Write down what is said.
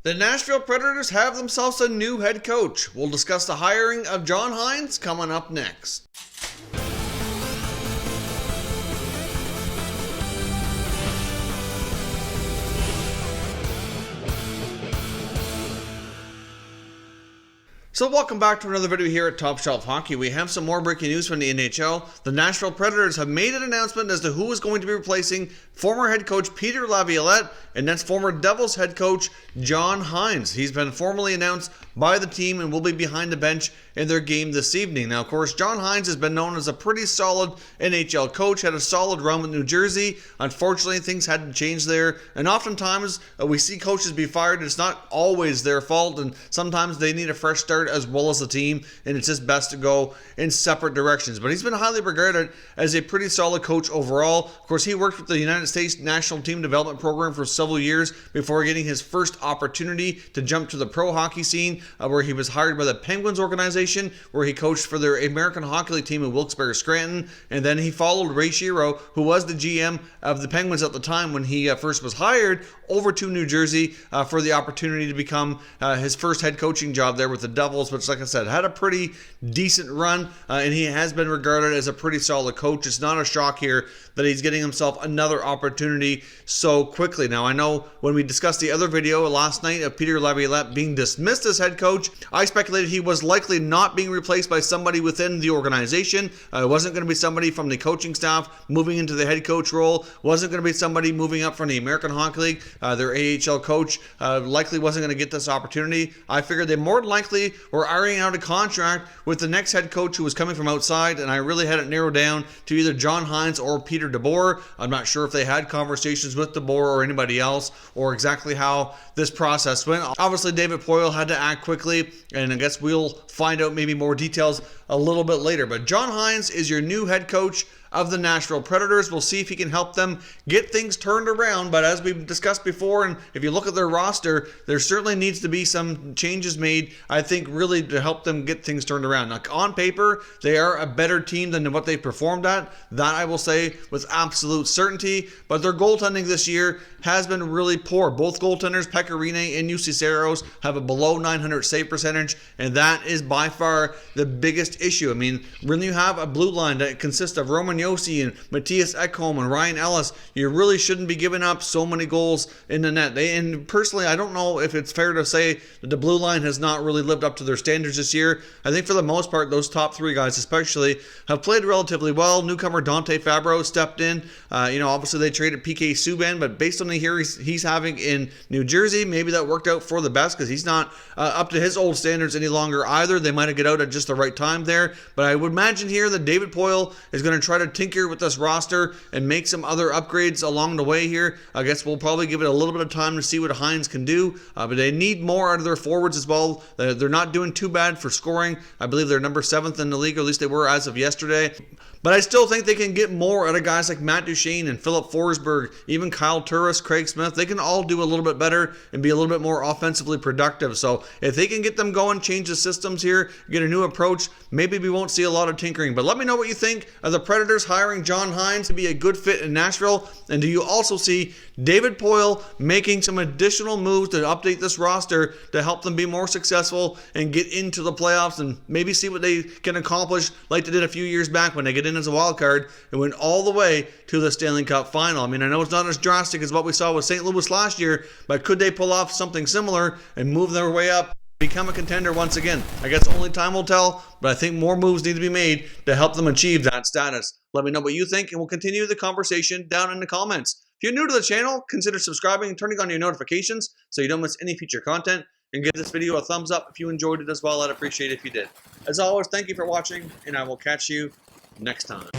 The Nashville Predators have themselves a new head coach. We'll discuss the hiring of John Hynes coming up next. So welcome back to another video here at Top Shelf Hockey. We have some more breaking news from the NHL. The Nashville Predators have made an announcement as to who is going to be replacing former head coach Peter Laviolette, and that's former Devils head coach John Hynes. He's been formally announced by the team and will be behind the bench in their game this evening. Now, of course, John Hynes has been known as a pretty solid NHL coach, had a solid run with New Jersey. Unfortunately, things had to change there, and oftentimes we see coaches be fired. It's not always their fault, and sometimes they need a fresh start as well as the team, and it's just best to go in separate directions. But he's been highly regarded as a pretty solid coach overall. Of course, he worked with the United States National Team Development Program for several years before getting his first opportunity to jump to the pro hockey scene, where he was hired by the Penguins organization, where he coached for their American Hockey League team in Wilkes-Barre Scranton. And then he followed Ray Shero, who was the GM of the Penguins at the time when he first was hired, over to New Jersey for the opportunity to become his first head coaching job there with the Devils, which, like I said, had a pretty decent run, and he has been regarded as a pretty solid coach. It's not a shock here that he's getting himself another opportunity so quickly. Now, I know when we discussed the other video last night of Peter Laviolette being dismissed as head coach, I speculated he was likely not being replaced by somebody within the organization. It wasn't going to be somebody from the coaching staff moving into the head coach role. Wasn't going to be somebody moving up from the American Hockey League. Their AHL coach likely wasn't going to get this opportunity. I figured they more than likely were ironing out a contract with the next head coach who was coming from outside, and I really had it narrowed down to either John Hynes or Peter DeBoer. I'm not sure if they had conversations with DeBoer or anybody else, or exactly how this process went. Obviously, David Poile had to act quickly, and I guess we'll find out maybe more details a little bit later. But John Hynes is your new head coach of the Nashville Predators. We'll see if he can help them get things turned around. But as we've discussed before, and if you look at their roster, there certainly needs to be some changes made, I think, really to help them get things turned around. Now, on paper, they are a better team than what they performed at. That I will say with absolute certainty. But their goaltending this year has been really poor. Both goaltenders, Pecorine and UC Saros, have a below 900 save percentage, and that is by far the biggest issue. I mean, when you have a blue line that consists of Roman Josi and Matthias Ekholm and Ryan Ellis, you really shouldn't be giving up so many goals in the net. And personally, I don't know if it's fair to say that the blue line has not really lived up to their standards this year. I think for the most part, those top three guys especially have played relatively well. Newcomer Dante Fabro stepped in. Obviously they traded PK Subban, but based on the year he's having in New Jersey, maybe that worked out for the best because he's not up to his old standards any longer either. They might have get out at just the right time there. But I would imagine here that David Poile is going to try to tinker with this roster and make some other upgrades along the way here. I guess we'll probably give it a little bit of time to see what Hynes can do, but they need more out of their forwards as well. They're not doing too bad for scoring. I believe they're number 7th in the league, or at least they were as of yesterday. But I still think they can get more out of guys like Matt Duchene and Philip Forsberg, even Kyle Turris, Craig Smith. They can all do a little bit better and be a little bit more offensively productive. So if they can get them going, change the systems here, get a new approach, maybe we won't see a lot of tinkering. But let me know what you think of the Predators hiring John Hynes to be a good fit in Nashville. And do you also see David Poile making some additional moves to update this roster to help them be more successful and get into the playoffs and maybe see what they can accomplish like they did a few years back when they get in as a wild card and went all the way to the Stanley Cup final? I mean, I know it's not as drastic as what we saw with St. Louis last year, but could they pull off something similar and move their way up, become a contender once again? I guess only time will tell, but I think more moves need to be made to help them achieve that status. Let me know what you think, and we'll continue the conversation down in the comments. If you're new to the channel, consider subscribing and turning on your notifications so you don't miss any future content. And give this video a thumbs up if you enjoyed it as well. I'd appreciate it if you did. As always, thank you for watching, and I will catch you next time.